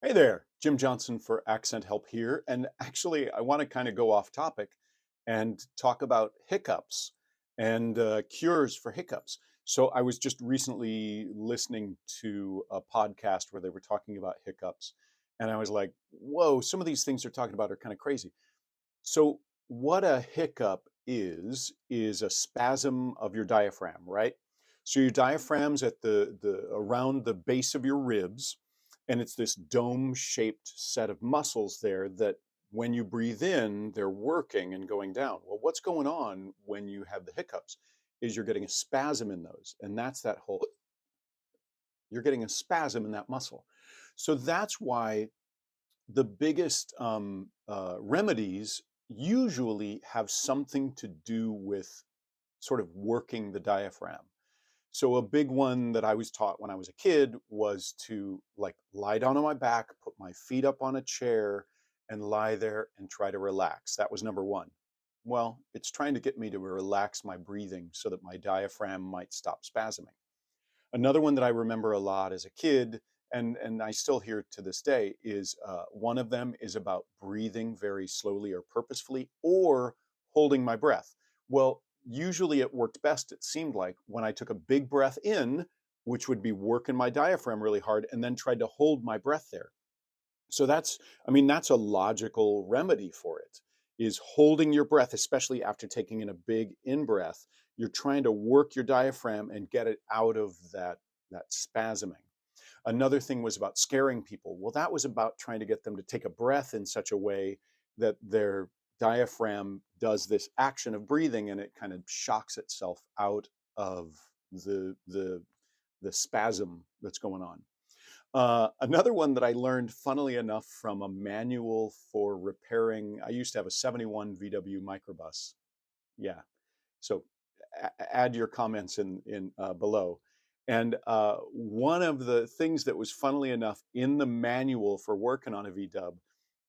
Hey there, Jim Johnson for Accent Help here. And actually, I want to kind of go off topic and talk about hiccups and cures for hiccups. So, I was just recently listening to a podcast where they were talking about hiccups. And I was like, whoa, some of these things they're talking about are kind of crazy. So, what a hiccup is a spasm of your diaphragm, right? So your diaphragm's at the around the base of your ribs, and it's this dome-shaped set of muscles there that when you breathe in, they're working and going down. Well, what's going on when you have the hiccups is you're getting a spasm in those, and that's that whole you're getting a spasm in that muscle. So that's why the biggest remedies usually have something to do with sort of working the diaphragm. So a big one that I was taught when I was a kid was to like lie down on my back, put my feet up on a chair and lie there and try to relax. That was number one. Well, it's trying to get me to relax my breathing so that my diaphragm might stop spasming. Another one that I remember a lot as a kid, and I still hear to this day, is one of them is about breathing very slowly or purposefully, or holding my breath. Well, usually it worked best, it seemed like, when I took a big breath in, which would be working my diaphragm really hard, and then tried to hold my breath there. So that's a logical remedy for it, is holding your breath, especially after taking in a big in breath. You're trying to work your diaphragm and get it out of that spasming. Another thing was about scaring people. Well, that was about trying to get them to take a breath in such a way that their diaphragm does this action of breathing and it kind of shocks itself out of the spasm that's going on. Another one that I learned, funnily enough, from a manual for repairing. I used to have a 71 VW microbus. Yeah. So add your comments in below. And one of the things that was, funnily enough, in the manual for working on a VW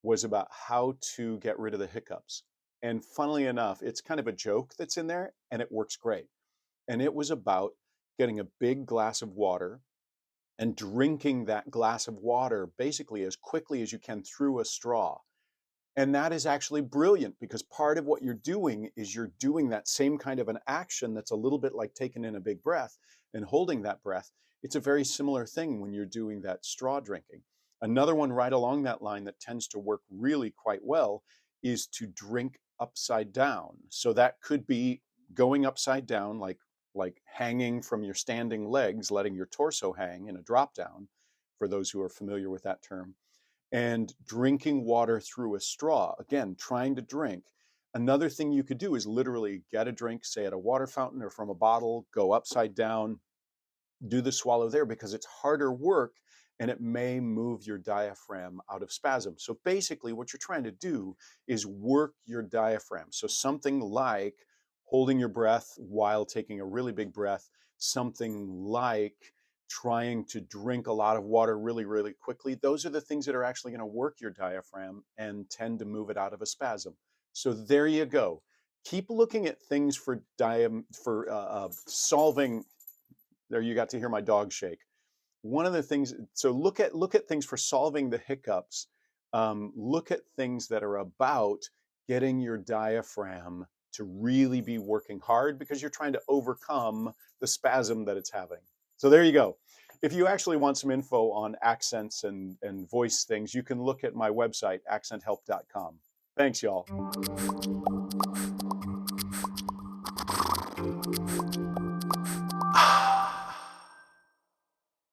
was about how to get rid of the hiccups. And funnily enough, it's kind of a joke that's in there, and it works great. And it was about getting a big glass of water and drinking that glass of water basically as quickly as you can through a straw. And that is actually brilliant because part of what you're doing is you're doing that same kind of an action that's a little bit like taking in a big breath and holding that breath. It's a very similar thing when you're doing that straw drinking. Another one right along that line that tends to work really quite well is to drink upside down. So that could be going upside down, like hanging from your standing legs, letting your torso hang in a drop down, for those who are familiar with that term, and drinking water through a straw. Again, trying to drink. Another thing you could do is literally get a drink, say at a water fountain or from a bottle, go upside down, do the swallow there because it's harder work and it may move your diaphragm out of spasm. So basically, what you're trying to do is work your diaphragm. So something like holding your breath while taking a really big breath, something like trying to drink a lot of water really, really quickly. Those are the things that are actually going to work your diaphragm and tend to move it out of a spasm. So there you go. Keep looking at things for solving. There, you got to hear my dog shake. One of the things, so look at things for solving the hiccups. Look at things that are about getting your diaphragm to really be working hard because you're trying to overcome the spasm that it's having. So there you go. If you actually want some info on accents and voice things, you can look at my website, accenthelp.com. Thanks, y'all.